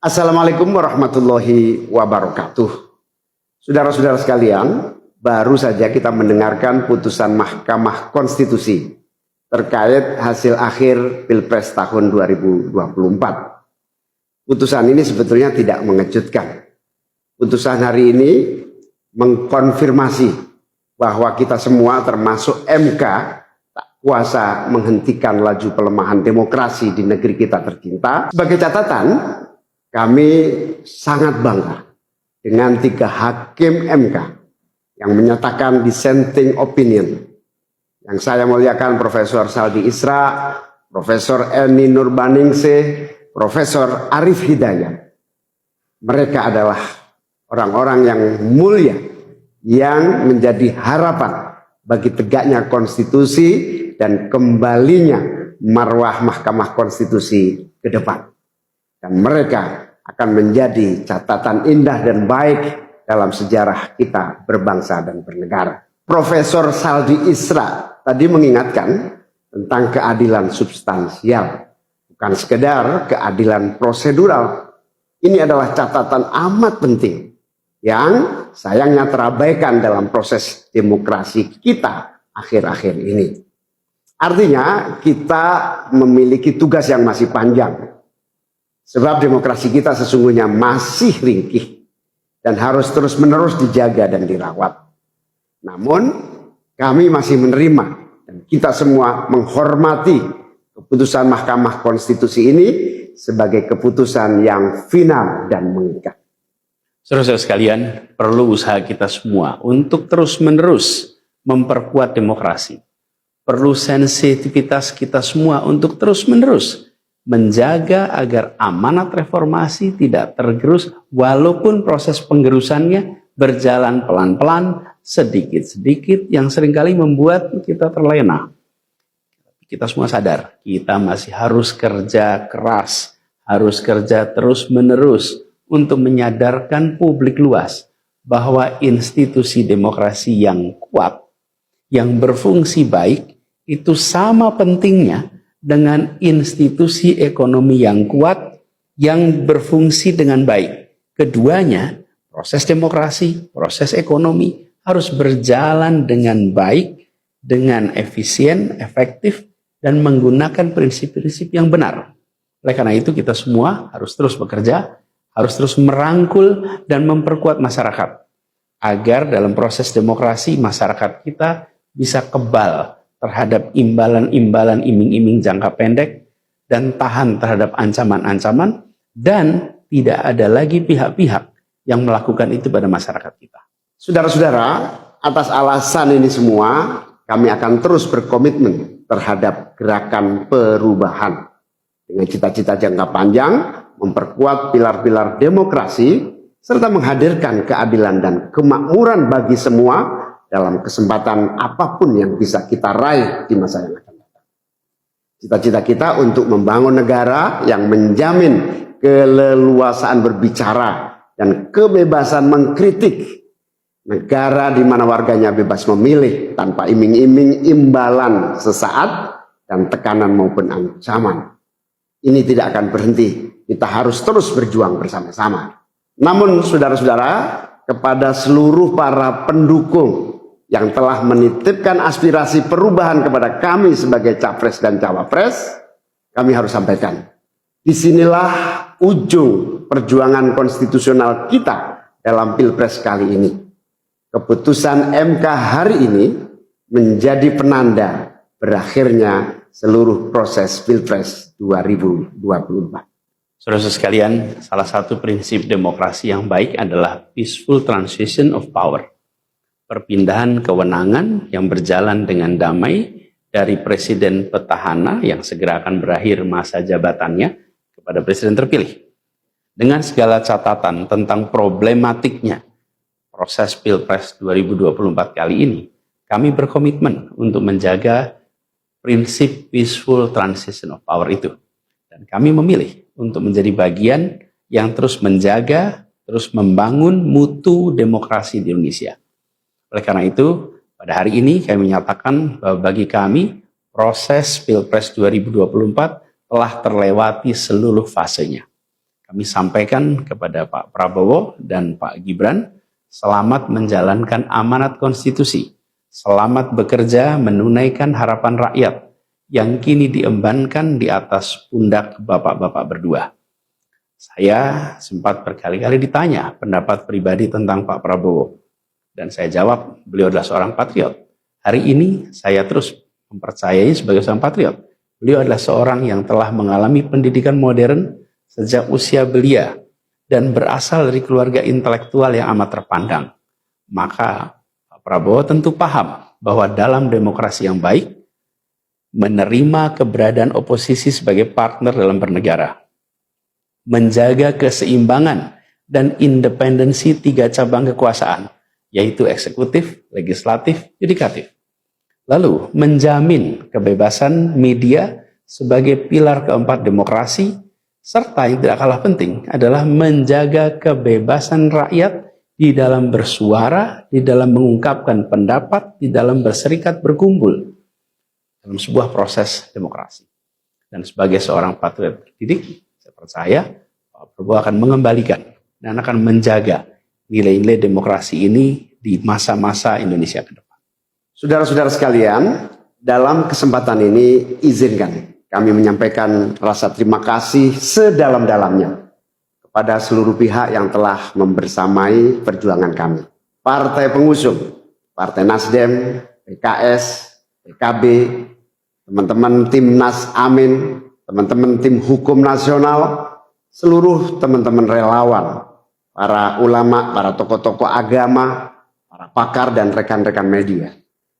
Assalamualaikum warahmatullahi wabarakatuh. Saudara-saudara sekalian, baru saja kita mendengarkan putusan Mahkamah Konstitusi terkait hasil akhir Pilpres tahun 2024. Putusan ini sebetulnya tidak mengejutkan. Putusan hari ini mengkonfirmasi bahwa kita semua termasuk MK tak kuasa menghentikan laju pelemahan demokrasi di negeri kita tercinta. Sebagai catatan, kami sangat bangga dengan 3 hakim MK yang menyatakan dissenting opinion. Yang saya muliakan Profesor Saldi Isra, Profesor Eni Nurbaningsih, Profesor Arif Hidayat. Mereka adalah orang-orang yang mulia yang menjadi harapan bagi tegaknya konstitusi dan kembalinya marwah Mahkamah Konstitusi ke depan. Dan mereka akan menjadi catatan indah dan baik dalam sejarah kita berbangsa dan bernegara. Profesor Saldi Isra tadi mengingatkan tentang keadilan substansial, bukan sekedar keadilan prosedural. Ini adalah catatan amat penting yang sayangnya terabaikan dalam proses demokrasi kita akhir-akhir ini. Artinya kita memiliki tugas yang masih panjang. Sebab demokrasi kita sesungguhnya masih ringkih dan harus terus-menerus dijaga dan dirawat. Namun kami masih menerima dan kita semua menghormati keputusan Mahkamah Konstitusi ini sebagai keputusan yang final dan mengikat. Saudara-saudara sekalian, perlu usaha kita semua untuk terus-menerus memperkuat demokrasi. Perlu sensitivitas kita semua untuk terus-menerus menjaga agar amanat reformasi tidak tergerus walaupun proses penggerusannya berjalan pelan-pelan, sedikit-sedikit yang seringkali membuat kita terlena. Kita semua sadar, kita masih harus kerja keras, harus kerja terus-menerus untuk menyadarkan publik luas bahwa institusi demokrasi yang kuat, yang berfungsi baik, itu sama pentingnya dengan institusi ekonomi yang kuat, yang berfungsi dengan baik. Keduanya, proses demokrasi, proses ekonomi, harus berjalan dengan baik, dengan efisien, efektif, dan menggunakan prinsip-prinsip yang benar. Oleh karena itu kita semua harus terus bekerja, harus terus merangkul dan memperkuat masyarakat, agar dalam proses demokrasi masyarakat kita bisa kebal terhadap imbalan-imbalan iming-iming jangka pendek dan tahan terhadap ancaman-ancaman, dan tidak ada lagi pihak-pihak yang melakukan itu pada masyarakat kita. Saudara-saudara, atas alasan ini semua, kami akan terus berkomitmen terhadap gerakan perubahan dengan cita-cita jangka panjang, memperkuat pilar-pilar demokrasi, serta menghadirkan keadilan dan kemakmuran bagi semua dalam kesempatan apapun yang bisa kita raih di masa yang akan datang. Cita-cita kita untuk membangun negara yang menjamin keleluasaan berbicara dan kebebasan mengkritik. Negara di mana warganya bebas memilih tanpa iming-iming imbalan sesaat dan tekanan maupun ancaman. Ini tidak akan berhenti. Kita harus terus berjuang bersama-sama. Namun saudara-saudara, kepada seluruh para pendukung yang telah menitipkan aspirasi perubahan kepada kami sebagai capres dan cawapres, kami harus sampaikan, disinilah ujung perjuangan konstitusional kita dalam Pilpres kali ini. Keputusan MK hari ini menjadi penanda berakhirnya seluruh proses Pilpres 2024. Saudara sekalian, salah satu prinsip demokrasi yang baik adalah peaceful transition of power. Perpindahan kewenangan yang berjalan dengan damai dari presiden petahana yang segera akan berakhir masa jabatannya kepada presiden terpilih. Dengan segala catatan tentang problematiknya proses Pilpres 2024 kali ini, kami berkomitmen untuk menjaga prinsip peaceful transition of power itu. Dan kami memilih untuk menjadi bagian yang terus menjaga, terus membangun mutu demokrasi di Indonesia. Oleh karena itu, pada hari ini kami menyatakan bahwa bagi kami, proses Pilpres 2024 telah terlewati seluruh fasenya. kami sampaikan kepada Pak Prabowo dan Pak Gibran, selamat menjalankan amanat konstitusi, selamat bekerja menunaikan harapan rakyat yang kini diembankan di atas pundak bapak-bapak berdua. Saya sempat berkali-kali ditanya pendapat pribadi tentang Pak Prabowo, dan saya jawab, beliau adalah seorang patriot. Hari ini saya terus mempercayai sebagai seorang patriot. Beliau adalah seorang yang telah mengalami pendidikan modern sejak usia belia dan berasal dari keluarga intelektual yang amat terpandang. Maka Pak Prabowo tentu paham bahwa dalam demokrasi yang baik, menerima keberadaan oposisi sebagai partner dalam bernegara, menjaga keseimbangan dan independensi 3 cabang kekuasaan, yaitu eksekutif, legislatif, yudikatif. Lalu menjamin kebebasan media sebagai pilar keempat demokrasi, serta yang tidak kalah penting adalah menjaga kebebasan rakyat di dalam bersuara, di dalam mengungkapkan pendapat, di dalam berserikat berkumpul dalam sebuah proses demokrasi. Dan sebagai seorang patriot terdidik, saya percaya Pak Prabowo akan mengembalikan dan akan menjaga nilai-nilai demokrasi ini di masa-masa Indonesia ke depan. Saudara-saudara sekalian, dalam kesempatan ini izinkan kami menyampaikan rasa terima kasih sedalam-dalamnya kepada seluruh pihak yang telah membersamai perjuangan kami. Partai pengusung, Partai Nasdem, PKS, PKB, teman-teman Timnas Amin, teman-teman tim hukum nasional, seluruh teman-teman relawan, para ulama, para tokoh-tokoh agama, para pakar dan rekan-rekan media.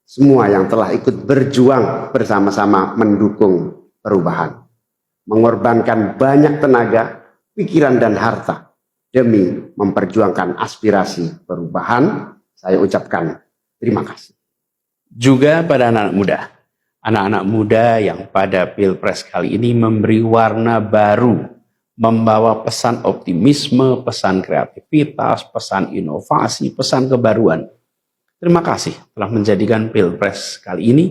Semua yang telah ikut berjuang bersama-sama mendukung perubahan. Mengorbankan banyak tenaga, pikiran dan harta demi memperjuangkan aspirasi perubahan. Saya ucapkan terima kasih. Juga pada anak-anak muda yang pada Pilpres kali ini memberi warna baru, membawa pesan optimisme, pesan kreativitas, pesan inovasi, pesan kebaruan. Terima kasih telah menjadikan Pilpres kali ini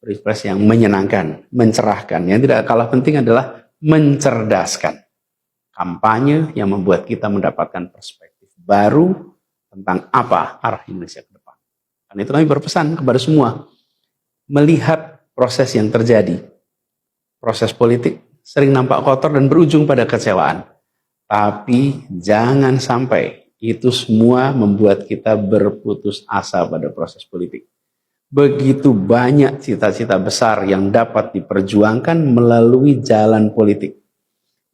Pilpres yang menyenangkan, mencerahkan. Yang tidak kalah penting adalah mencerdaskan. Kampanye yang membuat kita mendapatkan perspektif baru tentang apa arah Indonesia ke depan. Karena itu kami berpesan kepada semua, melihat proses yang terjadi. Proses politik sering nampak kotor dan berujung pada kecewaan. Tapi jangan sampai itu semua membuat kita berputus asa pada proses politik. Begitu banyak cita-cita besar yang dapat diperjuangkan melalui jalan politik.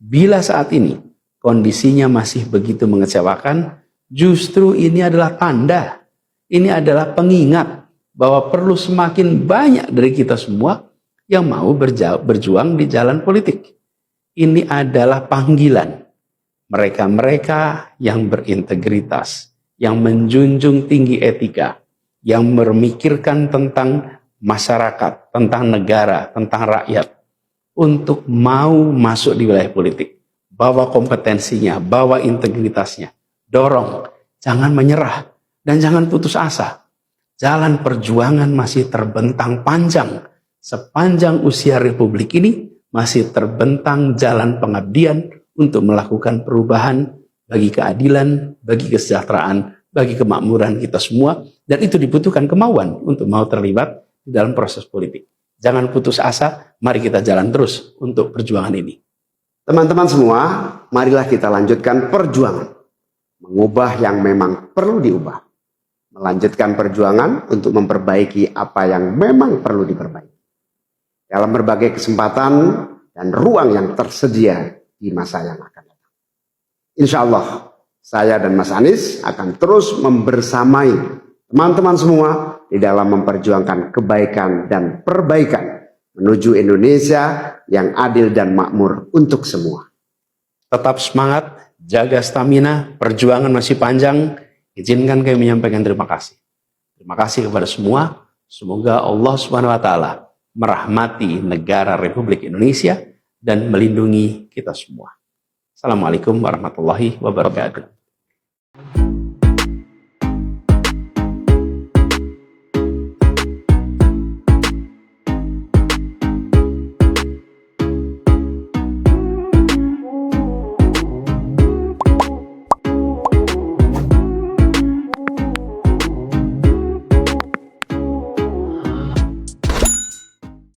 Bila saat ini kondisinya masih begitu mengecewakan, justru ini adalah tanda, ini adalah pengingat bahwa perlu semakin banyak dari kita semua yang mau berjuang di jalan politik. Ini adalah panggilan mereka-mereka yang berintegritas, yang menjunjung tinggi etika, yang memikirkan tentang masyarakat, tentang negara, tentang rakyat, untuk mau masuk di wilayah politik. Bawa kompetensinya, bawa integritasnya, dorong, jangan menyerah, dan jangan putus asa. Jalan perjuangan masih terbentang panjang. Sepanjang usia Republik ini masih terbentang jalan pengabdian untuk melakukan perubahan bagi keadilan, bagi kesejahteraan, bagi kemakmuran kita semua, dan itu dibutuhkan kemauan untuk mau terlibat di dalam proses politik. Jangan putus asa, mari kita jalan terus untuk perjuangan ini. Teman-teman semua, marilah kita lanjutkan perjuangan. Mengubah yang memang perlu diubah. Melanjutkan perjuangan untuk memperbaiki apa yang memang perlu diperbaiki. Dalam berbagai kesempatan dan ruang yang tersedia di masa yang akan datang. Insya Allah, saya dan Mas Anies akan terus membersamai teman-teman semua di dalam memperjuangkan kebaikan dan perbaikan menuju Indonesia yang adil dan makmur untuk semua. Tetap semangat, jaga stamina, perjuangan masih panjang. Izinkan kami menyampaikan terima kasih. Terima kasih kepada semua. Semoga Allah SWT merahmati negara Republik Indonesia dan melindungi kita semua. Assalamualaikum warahmatullahi wabarakatuh.